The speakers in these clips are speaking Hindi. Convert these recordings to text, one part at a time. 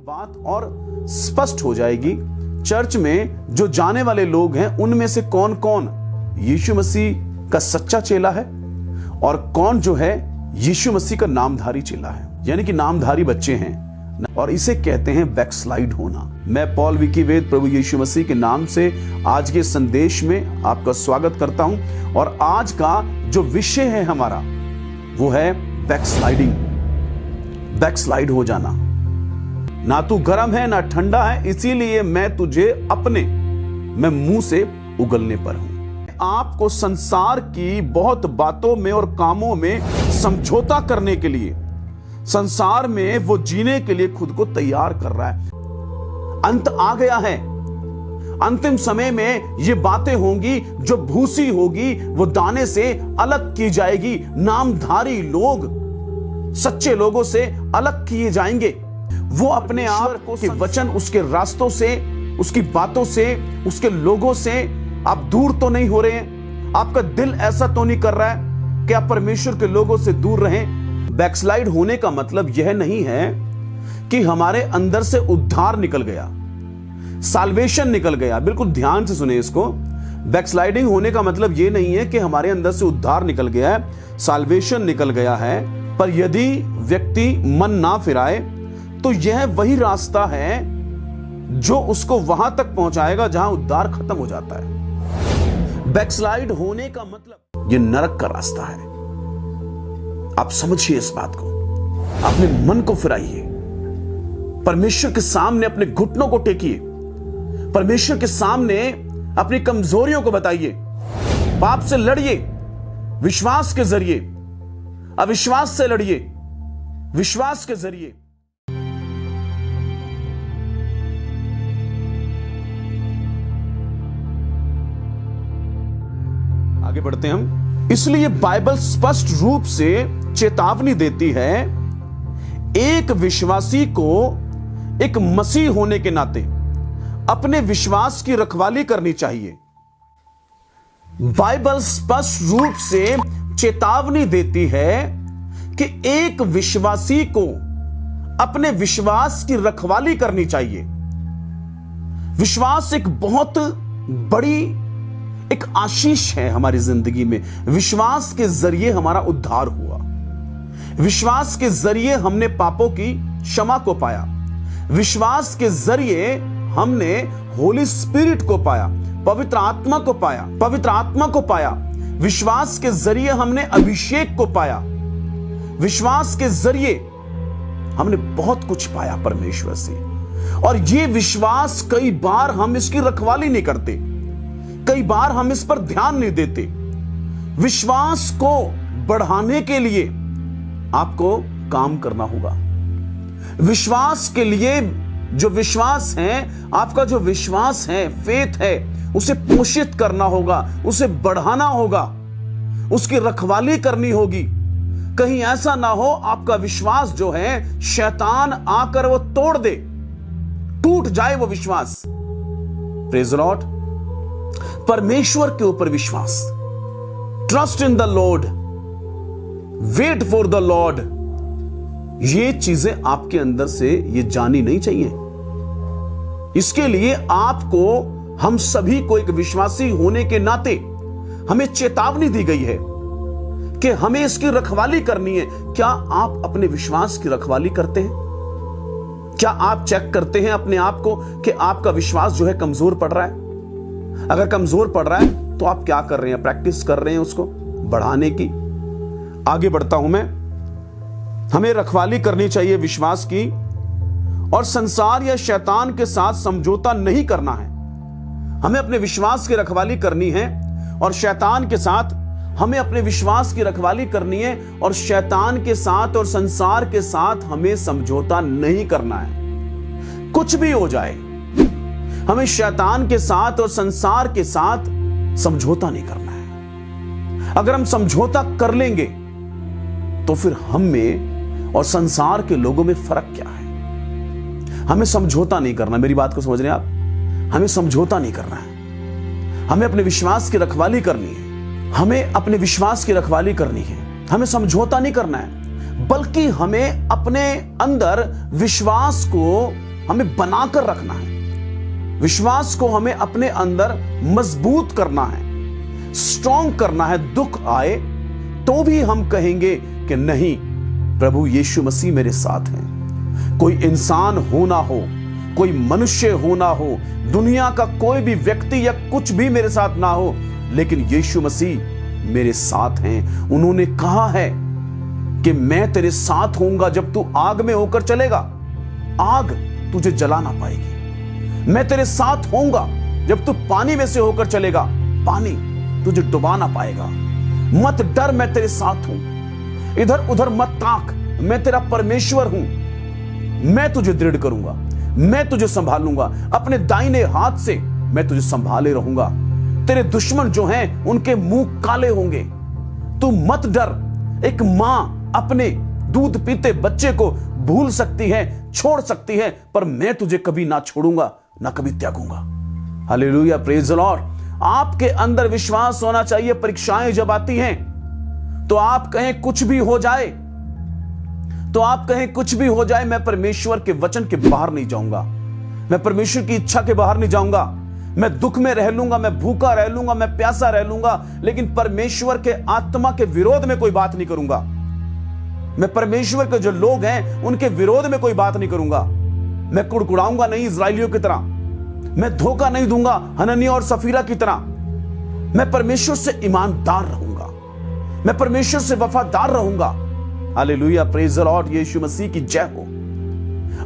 बात और स्पष्ट हो जाएगी। चर्च में जो जाने वाले लोग हैं उनमें से कौन कौन यीशु मसीह का सच्चा चेला है और कौन जो है यीशु मसीह का नामधारी चेला है, यानी कि नामधारी बच्चे हैं, और इसे कहते हैं बैकस्लाइड होना। मैं पॉल विकी वेद प्रभु यीशु मसीह के नाम से आज के संदेश में आपका स्वागत करता हूं और आज का जो विषय है हमारा वो है बैकस्लाइडिंग। बैकस्लाइड हो जाना। ना तू गर्म है ना ठंडा है, इसीलिए मैं तुझे मैं मुंह से उगलने पर हूं। आपको संसार की बहुत बातों में और कामों में समझौता करने के लिए, संसार में वो जीने के लिए खुद को तैयार कर रहा है। अंत आ गया है। अंतिम समय में ये बातें होंगी, जो भूसी होगी वो दाने से अलग की जाएगी। नामधारी लोग सच्चे लोगों से अलग किए जाएंगे। वो अपने आप के वचन, उसके रास्तों से, उसकी बातों से, उसके लोगों से आप दूर तो नहीं हो रहे हैं। आपका दिल ऐसा तो नहीं कर रहा है कि आप परमेश्वर के लोगों से दूर रहें। बैकस्लाइड होने का मतलब यह नहीं है कि हमारे अंदर से उद्धार निकल गया, साल्वेशन निकल गया। बिल्कुल ध्यान से सुने इसको। बैकस्लाइडिंग होने का मतलब यह नहीं है कि हमारे अंदर से उद्धार निकल गया है, साल्वेशन निकल गया है, पर यदि व्यक्ति मन ना फिराए तो यह वही रास्ता है जो उसको वहां तक पहुंचाएगा जहां उद्धार खत्म हो जाता है। बैकस्लाइड होने का मतलब यह नरक का रास्ता है। आप समझिए इस बात को, अपने मन को फिराइए, परमेश्वर के सामने अपने घुटनों को टेकिए, परमेश्वर के सामने अपनी कमजोरियों को बताइए, पाप से लड़िए विश्वास के जरिए, अविश्वास से लड़िए विश्वास के जरिए। आगे बढ़ते हैं हम। इसलिए बाइबल स्पष्ट रूप से चेतावनी देती है, एक विश्वासी को एक मसीह होने के नाते अपने विश्वास की रखवाली करनी चाहिए। बाइबल स्पष्ट रूप से चेतावनी देती है कि एक विश्वासी को अपने विश्वास की रखवाली करनी चाहिए। विश्वास एक बहुत बड़ी एक आशीष है हमारी जिंदगी में। विश्वास के जरिए हमारा उद्धार हुआ। विश्वास के जरिए हमने पापों की क्षमा को पाया। विश्वास के जरिए हमने होली स्पिरिट को पाया, पवित्र आत्मा को पाया, पवित्र आत्मा को पाया। विश्वास के जरिए हमने अभिषेक को पाया। विश्वास के जरिए हमने बहुत कुछ पाया परमेश्वर से। और ये विश्वास कई बार हम इसकी रखवाली नहीं करते, कई बार हम इस पर ध्यान नहीं देते। विश्वास को बढ़ाने के लिए आपको काम करना होगा। विश्वास के लिए जो विश्वास है, आपका जो विश्वास है, फेथ है, उसे पोषित करना होगा, उसे बढ़ाना होगा, उसकी रखवाली करनी होगी। कहीं ऐसा ना हो आपका विश्वास जो है शैतान आकर वो तोड़ दे, टूट जाए वो विश्वास। Praise the Lord. परमेश्वर के ऊपर विश्वास, trust in the Lord, wait for the Lord, ये चीजें आपके अंदर से ये जानी नहीं चाहिए। इसके लिए आपको, हम सभी को एक विश्वासी होने के नाते हमें चेतावनी दी गई है कि हमें इसकी रखवाली करनी है। क्या आप अपने विश्वास की रखवाली करते हैं? क्या आप चेक करते हैं अपने आप को कि आपका विश्वास जो है कमजोर पड़ रहा है? अगर कमजोर पड़ रहा है तो आप क्या कर रहे हैं? प्रैक्टिस कर रहे हैं उसको बढ़ाने की। आगे बढ़ता हूं मैं। हमें रखवाली करनी चाहिए विश्वास की, और संसार या शैतान के साथ समझौता नहीं करना है। हमें अपने विश्वास की रखवाली करनी है और शैतान के साथ हमें अपने विश्वास की रखवाली करनी है, और शैतान के साथ और संसार के साथ हमें समझौता नहीं करना है। कुछ भी हो जाए, हमें शैतान के साथ और संसार के साथ समझौता नहीं करना है। अगर हम समझौता कर लेंगे तो फिर हम में और संसार के लोगों में फर्क क्या है? हमें समझौता नहीं करना। मेरी बात को समझ रहे हैं आप? हमें समझौता नहीं करना है। हमें अपने विश्वास की रखवाली करनी है। हमें अपने विश्वास की रखवाली करनी है। हमें समझौता नहीं करना है, बल्कि हमें अपने अंदर विश्वास को हमें बनाकर रखना है, विश्वास को हमें अपने अंदर मजबूत करना है, स्ट्रॉन्ग करना है। दुख आए तो भी हम कहेंगे कि नहीं, प्रभु यीशु मसीह मेरे साथ हैं। कोई इंसान हो ना हो, कोई मनुष्य हो ना हो, दुनिया का कोई भी व्यक्ति या कुछ भी मेरे साथ ना हो, लेकिन यीशु मसीह मेरे साथ हैं। उन्होंने कहा है कि मैं तेरे साथ होऊंगा जब तू आग में होकर चलेगा, आग तुझे जला ना पाएगी। मैं तेरे साथ होऊंगा जब तू पानी में से होकर चलेगा, पानी तुझे डुबा ना पाएगा। मत डर, मैं तेरे साथ हूं। इधर उधर मत ताक, मैं तेरा परमेश्वर हूं। मैं तुझे दृढ़ करूंगा, मैं तुझे संभालूंगा, अपने दाहिने हाथ से मैं तुझे संभाले रहूंगा। तेरे दुश्मन जो हैं उनके मुंह काले होंगे। तू मत डर। एक मां अपने दूध पीते बच्चे को भूल सकती है, छोड़ सकती है, पर मैं तुझे कभी ना छोड़ूंगा, ना कभी त्यागूंगा। Hallelujah, praise the Lord. आपके अंदर विश्वास होना चाहिए। परीक्षाएं जब आती हैं तो आप कहें कुछ भी हो जाए, तो आप कहें कुछ भी हो जाए, मैं परमेश्वर के वचन के बाहर नहीं जाऊंगा, मैं परमेश्वर की इच्छा के बाहर नहीं जाऊंगा। मैं दुख में रह लूंगा, मैं भूखा रह लूंगा, मैं प्यासा रह लूंगा, लेकिन परमेश्वर के आत्मा के विरोध में कोई बात नहीं करूंगा। मैं परमेश्वर के जो लोग हैं उनके विरोध में कोई बात नहीं करूंगा। मैं कुड़कुड़ाऊंगा नहीं इस्राएलियों की तरह, मैं धोखा नहीं दूंगा हननिया और सफीरा की तरह। मैं परमेश्वर से ईमानदार रहूंगा, मैं परमेश्वर से वफादार रहूंगा। Hallelujah, praise the Lord. Yeshu Masih की जय हो।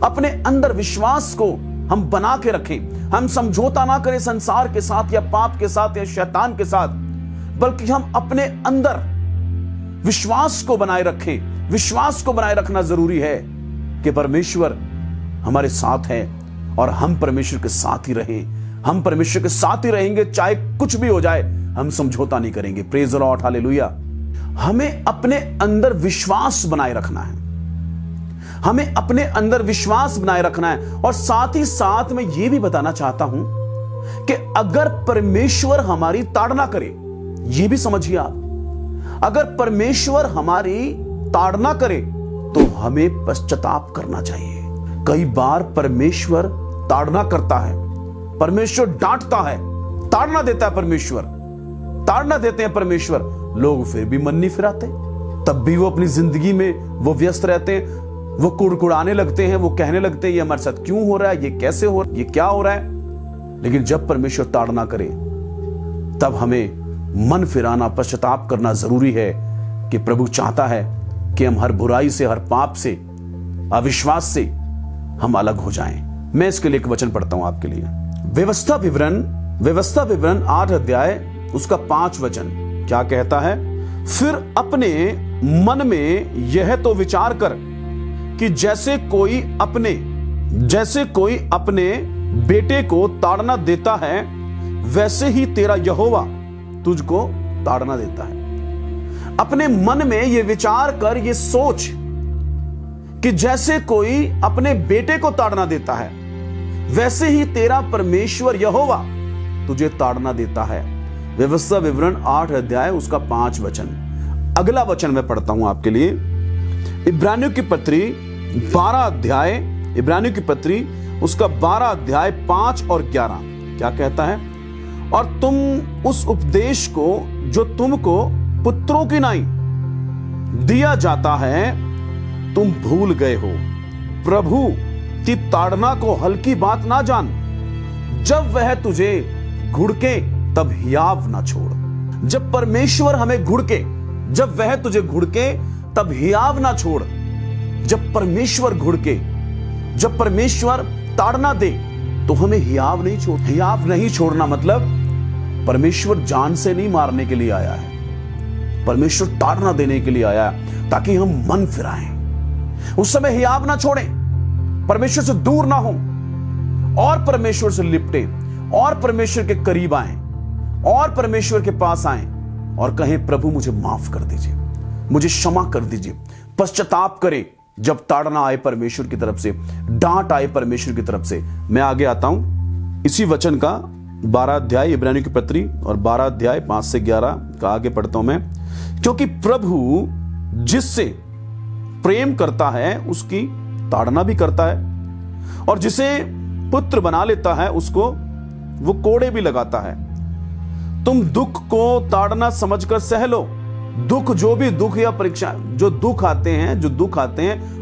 अपने अंदर विश्वास को हम बना के रखें। हम समझौता ना करें संसार के साथ या पाप के साथ या शैतान के साथ, बल्कि हम अपने अंदर विश्वास को बनाए रखें। विश्वास को बनाए रखना जरूरी है कि परमेश्वर हमारे साथ है और हम परमेश्वर के साथ ही रहें। हम परमेश्वर के साथ ही रहेंगे, चाहे कुछ भी हो जाए, हम समझौता नहीं करेंगे। Praise the Lord, hallelujah. हमें अपने अंदर विश्वास बनाए रखना है, हमें अपने अंदर विश्वास बनाए रखना है। और साथ ही साथ मैं यह भी बताना चाहता हूं कि अगर परमेश्वर हमारी ताड़ना करे, यह भी समझिए आप, अगर परमेश्वर हमारी ताड़ना करे तो हमें पश्चाताप करना चाहिए। कई बार परमेश्वर ताड़ना करता है, परमेश्वर डांटता है, ताड़ना देता है परमेश्वर, ताड़ना देते हैं परमेश्वर, लोग फिर भी मन नहीं फिराते। तब भी वो अपनी जिंदगी में वो व्यस्त रहते हैं, वो कुड़कुड़ाने लगते हैं, वो कहने लगते हैं ये हमारे साथ क्यों हो रहा है, ये कैसे हो रहा है, ये क्या हो रहा है। लेकिन जब परमेश्वर ताड़ना करे तब हमें मन फिराना, पश्चाताप करना जरूरी है कि प्रभु चाहता है कि हम हर बुराई से, हर पाप से, अविश्वास से हम अलग हो जाएं। मैं इसके लिए एक वचन पढ़ता हूं आपके लिए। व्यवस्था विवरण 8 अध्याय उसका 5 वचन क्या कहता है? फिर अपने मन में यह तो विचार कर कि जैसे कोई अपने बेटे को ताड़ना देता है, वैसे ही तेरा यहोवा तुझको ताड़ना देता है। अपने मन में यह विचार कर, यह सोच कि जैसे कोई अपने बेटे को ताड़ना देता है, वैसे ही तेरा परमेश्वर यहोवा तुझे ताड़ना देता है। व्यवस्था विवरण 8 अध्याय उसका 5 वचन। अगला वचन मैं पढ़ता हूं आपके लिए। इब्रानियों की पत्री 12 अध्याय, इब्रानियों की पत्री उसका 12 अध्याय 5 और 11 क्या कहता है? और तुम उस उपदेश को जो तुमको पुत्रों की नाई दिया जाता है तुम भूल गए हो। प्रभु की ताड़ना को हल्की बात ना जान। जब वह तुझे घुड़के तब हियाव ना छोड़। जब परमेश्वर हमें घुड़के, जब वह तुझे घुड़के तब हियाव ना छोड़। जब परमेश्वर घुड़के, जब परमेश्वर ताड़ना दे तो हमें हियाव नहीं छोड़। हियाव नहीं छोड़ना मतलब परमेश्वर जान से नहीं मारने के लिए आया है, परमेश्वर ताड़ना देने के लिए आया है ताकि हम मन फिराएं। उस समय हियाव ना छोड़ें, परमेश्वर से दूर ना हो और परमेश्वर से लिपटे और परमेश्वर के करीब आएं और परमेश्वर के पास आएं और कहें प्रभु मुझे माफ कर दीजिए, मुझे क्षमा कर दीजिए। पश्चाताप करें जब ताड़ना आए परमेश्वर की तरफ से, डांट आए परमेश्वर की तरफ से। मैं आगे आता हूं इसी वचन का 12 अध्याय इब्रानियों की पत्री और 12 अध्याय 5 से 11 का आगे पढ़ता हूं मैं। क्योंकि प्रभु जिससे प्रेम करता है उसकी ताड़ना भी करता है और जिसे पुत्र बना लेता है उसको वो कोड़े भी लगाता है। तुम दुख को ताड़ना समझकर सह लो। दुख, जो भी दुख या परीक्षा, जो दुख आते हैं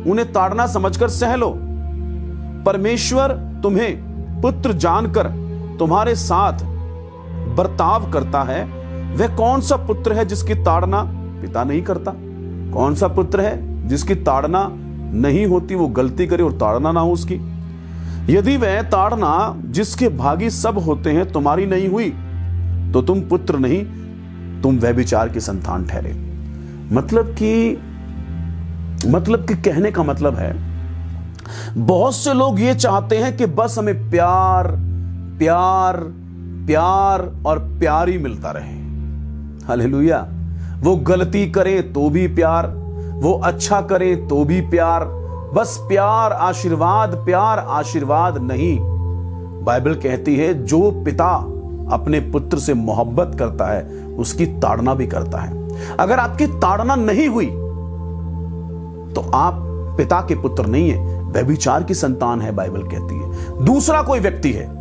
उन्हें ताड़ना समझकर सह लो। परमेश्वर तुम्हें पुत्र जानकर तुम्हारे साथ बर्ताव करता है। वह कौन सा पुत्र है जिसकी ताड़ना पिता नहीं करता? कौन सा पुत्र है जिसकी ताड़ना नहीं होती, वो गलती करे और ताड़ना ना हो उसकी? यदि वह ताड़ना जिसके भागी सब होते हैं तुम्हारी नहीं हुई तो तुम पुत्र नहीं, तुम व्यभिचार की संतान ठहरे। मतलब कि कहने का मतलब है, बहुत से लोग ये चाहते हैं कि बस हमें प्यार प्यार प्यार और प्यार ही मिलता रहे। हालेलुया। वो गलती करे तो भी प्यार, वो अच्छा करे तो भी प्यार, बस प्यार आशीर्वाद नहीं। बाइबल कहती है जो पिता अपने पुत्र से मोहब्बत करता है उसकी ताड़ना भी करता है। अगर आपकी ताड़ना नहीं हुई तो आप पिता के पुत्र नहीं है, व्यभिचार की संतान है, बाइबल कहती है। दूसरा कोई व्यक्ति है,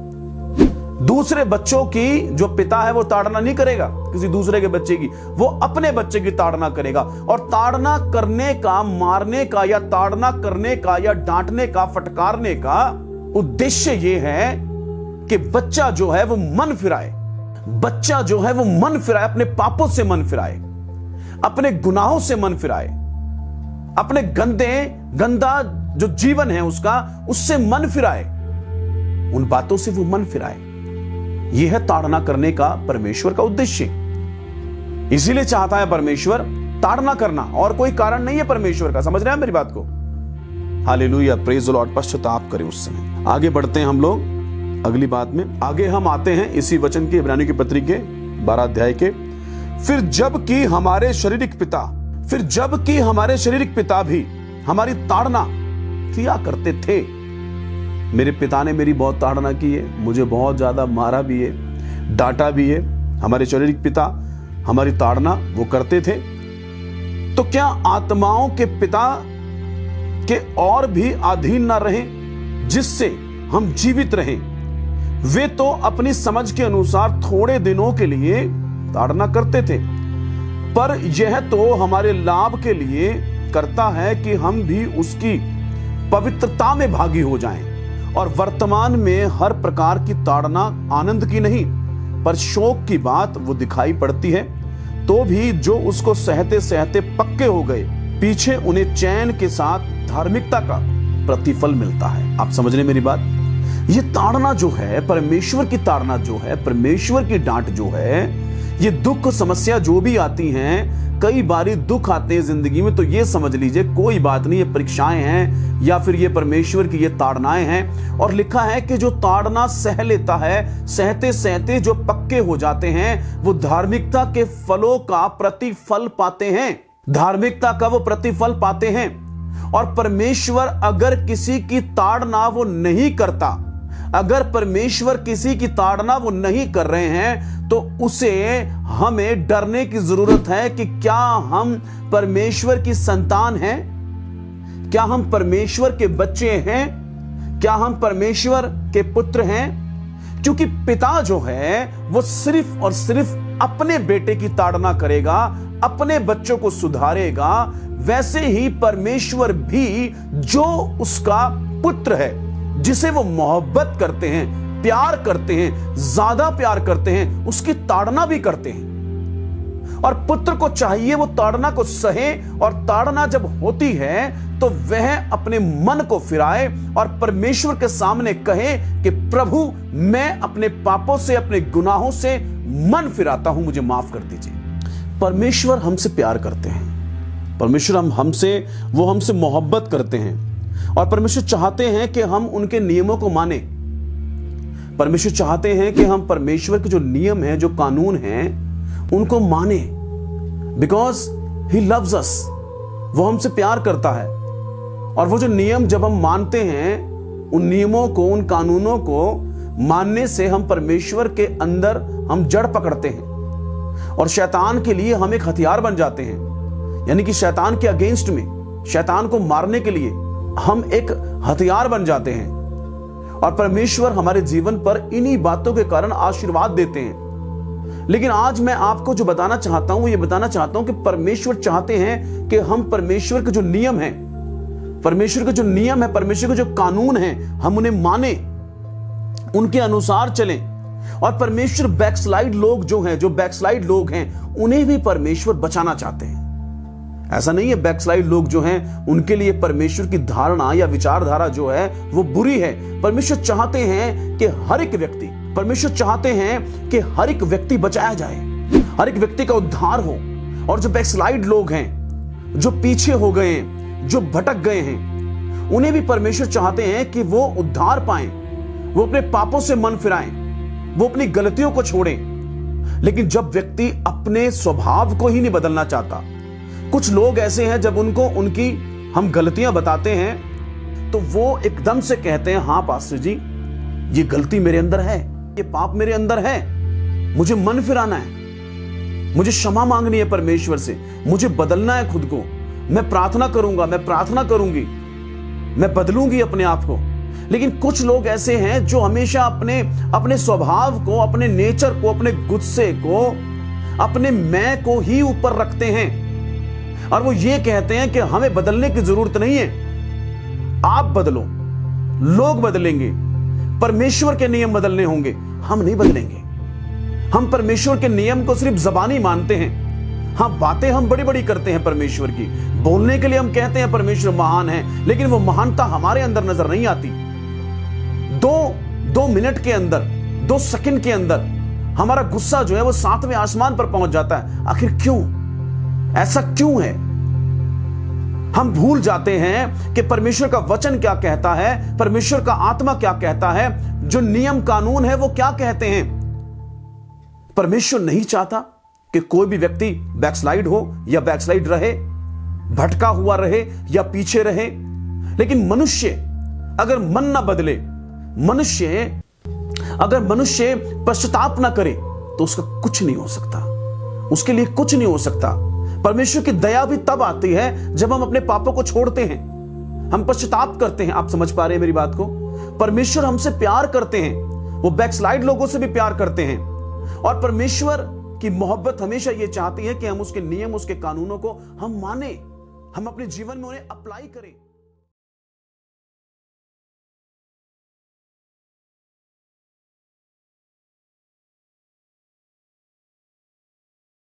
दूसरे बच्चों की जो पिता है वो ताड़ना नहीं करेगा किसी दूसरे के बच्चे की, वो अपने बच्चे की ताड़ना करेगा। और ताड़ना करने का, मारने का या ताड़ना करने का या डांटने का, फटकारने का उद्देश्य ये है कि बच्चा जो है वो मन फिराए, बच्चा जो है वो मन फिराए, अपने पापों से मन फिराए, अपने गुनाहों से मन फिराए, अपने गंदा जो जीवन है उसका, उससे मन फिराए, उन बातों से वो मन फिराए। यह है ताड़ना करने का परमेश्वर का उद्देश्य। इसीलिए चाहता है परमेश्वर ताड़ना करना, और कोई कारण नहीं है परमेश्वर का। समझ रहे हैं मेरी बात को? Hallelujah, praise the Lord. पश्चाताप करें उस समय। आगे बढ़ते हैं हम लोग अगली बात में। आगे हम आते हैं इसी वचन के इब्रानियों की पत्री के 12 अध्याय के। फिर जबकि हमारे शारीरिक पिता भी हमारी ताड़ना किया करते थे। मेरे पिता ने मेरी बहुत ताड़ना की है, मुझे बहुत ज्यादा मारा भी है, डांटा भी है। हमारे शारीरिक पिता हमारी ताड़ना वो करते थे। तो क्या आत्माओं के पिता के और भी अधीन ना रहें जिससे हम जीवित रहें? वे तो अपनी समझ के अनुसार थोड़े दिनों के लिए ताड़ना करते थे, पर यह तो हमारे लाभ के लिए करता है कि हम भी उसकी पवित्रता में भागी हो जाएं। और वर्तमान में हर प्रकार की ताड़ना आनंद की नहीं पर शोक की बात वो दिखाई पड़ती है, तो भी जो उसको सहते सहते पक्के हो गए, पीछे उन्हें चैन के साथ धार्मिकता का प्रतिफल मिलता है। आप समझ रहे मेरी बात? ये ताड़ना जो है, परमेश्वर की ताड़ना जो है, परमेश्वर की डांट जो है, ये दुख समस्या जो भी आती हैं, कई बारी दुख आते हैं जिंदगी में, तो ये समझ लीजिए कोई बात नहीं, ये परीक्षाएं हैं या फिर ये परमेश्वर की ये ताड़नाएं हैं। और लिखा है कि जो ताड़ना सह लेता है, सहते सहते जो पक्के हो जाते हैं, वो धार्मिकता के फलों का प्रतिफल पाते हैं, धार्मिकता का वो प्रतिफल पाते हैं। और परमेश्वर अगर किसी की ताड़ना वो नहीं करता, अगर परमेश्वर किसी की ताड़ना वो नहीं कर रहे हैं, तो उसे हमें डरने की जरूरत है कि क्या हम परमेश्वर की संतान हैं? क्या हम परमेश्वर के बच्चे हैं? क्या हम परमेश्वर के पुत्र हैं? क्योंकि पिता जो है वो सिर्फ और सिर्फ अपने बेटे की ताड़ना करेगा, अपने बच्चों को सुधारेगा। वैसे ही परमेश्वर भी जो उसका पुत्र है, जिसे वो मोहब्बत करते हैं, प्यार करते हैं, ज्यादा प्यार करते हैं, उसकी ताड़ना भी करते हैं। और पुत्र को चाहिए वो ताड़ना को सहे, और ताड़ना जब होती है तो वह अपने मन को फिराए और परमेश्वर के सामने कहे कि प्रभु, मैं अपने पापों से, अपने गुनाहों से मन फिराता हूं, मुझे माफ कर दीजिए। परमेश्वर हमसे प्यार करते हैं, परमेश्वर हमसे मोहब्बत करते हैं, और परमेश्वर चाहते हैं कि हम उनके नियमों को माने। परमेश्वर चाहते हैं कि हम परमेश्वर के जो नियम हैं, जो कानून हैं, उनको माने, बिकॉज ही लव्स अस। वो हमसे प्यार करता है। और वो जो नियम जब हम मानते हैं, उन नियमों को, उन कानूनों को मानने से हम परमेश्वर के अंदर हम जड़ पकड़ते हैं, और शैतान के लिए हम एक हथियार बन जाते हैं। यानी कि शैतान के अगेंस्ट में, शैतान को मारने के लिए हम एक हथियार बन जाते हैं। और परमेश्वर हमारे जीवन पर इन्हीं बातों के कारण आशीर्वाद देते हैं। लेकिन आज मैं आपको जो बताना चाहता हूं, ये बताना चाहता हूं कि परमेश्वर चाहते हैं कि हम परमेश्वर के जो नियम हैं, परमेश्वर के जो नियम है, परमेश्वर के जो कानून हैं, हम उन्हें माने, उनके अनुसार चलें। और परमेश्वर बैकस्लाइड लोग जो हैं, जो बैकस्लाइड लोग हैं, उन्हें भी परमेश्वर बचाना चाहते हैं। ऐसा नहीं है बैकस्लाइड लोग जो हैं उनके लिए परमेश्वर की धारणा या विचारधारा जो है वो बुरी है। परमेश्वर चाहते हैं कि हर एक व्यक्ति, परमेश्वर चाहते हैं कि हर एक व्यक्ति बचाया जाए, हर एक व्यक्ति का उद्धार हो। और जो बैकस्लाइड लोग हैं, जो पीछे हो गए हैं, जो भटक गए हैं, उन्हें भी परमेश्वर चाहते हैं कि वो उद्धार पाएं, वो अपने पापों से मन फिराएं, वो अपनी गलतियों को छोड़ें। लेकिन जब व्यक्ति अपने स्वभाव को ही नहीं बदलना चाहता, कुछ लोग ऐसे हैं जब उनको उनकी हम गलतियां बताते हैं तो वो एकदम से कहते हैं, हाँ पास्टर जी, ये गलती मेरे अंदर है, ये पाप मेरे अंदर है, मुझे मन फिराना है, मुझे क्षमा मांगनी है परमेश्वर से, मुझे बदलना है खुद को, मैं प्रार्थना करूंगा, मैं प्रार्थना करूंगी, मैं बदलूंगी अपने आप को। लेकिन कुछ लोग ऐसे हैं जो हमेशा अपने स्वभाव को, अपने नेचर को, अपने गुस्से को, अपने मैं को ही ऊपर रखते हैं और वो ये कहते हैं कि हमें बदलने की जरूरत नहीं है, आप बदलो, लोग बदलेंगे, परमेश्वर के नियम बदलने होंगे, हम नहीं बदलेंगे। हम परमेश्वर के नियम को सिर्फ जबानी मानते हैं। हाँ, बातें हम बड़ी बड़ी करते हैं परमेश्वर की, बोलने के लिए हम कहते हैं परमेश्वर महान है, लेकिन वो महानता हमारे अंदर नजर नहीं आती। दो मिनट के अंदर, 2 सेकंड के अंदर हमारा गुस्सा जो है वो 7वें आसमान पर पहुंच जाता है। आखिर क्यों? ऐसा क्यों है? हम भूल जाते हैं कि परमेश्वर का वचन क्या कहता है, परमेश्वर का आत्मा क्या कहता है, जो नियम कानून है वो क्या कहते हैं। परमेश्वर नहीं चाहता कि कोई भी व्यक्ति बैकस्लाइड हो या बैकस्लाइड रहे, भटका हुआ रहे या पीछे रहे। लेकिन मनुष्य अगर मन ना बदले, अगर मनुष्य पश्चाताप ना करे तो उसका कुछ नहीं हो सकता, उसके लिए कुछ नहीं हो सकता। परमेश्वर की दया भी तब आती है जब हम अपने पापों को छोड़ते हैं, हम पश्चाताप करते हैं। आप समझ पा रहे हैं मेरी बात को? परमेश्वर हमसे प्यार करते हैं, वो बैकस्लाइड लोगों से भी प्यार करते हैं। और परमेश्वर की मोहब्बत हमेशा ये चाहती है कि हम उसके नियम, उसके कानूनों को हम माने, हम अपने जीवन में उन्हें अप्लाई करें।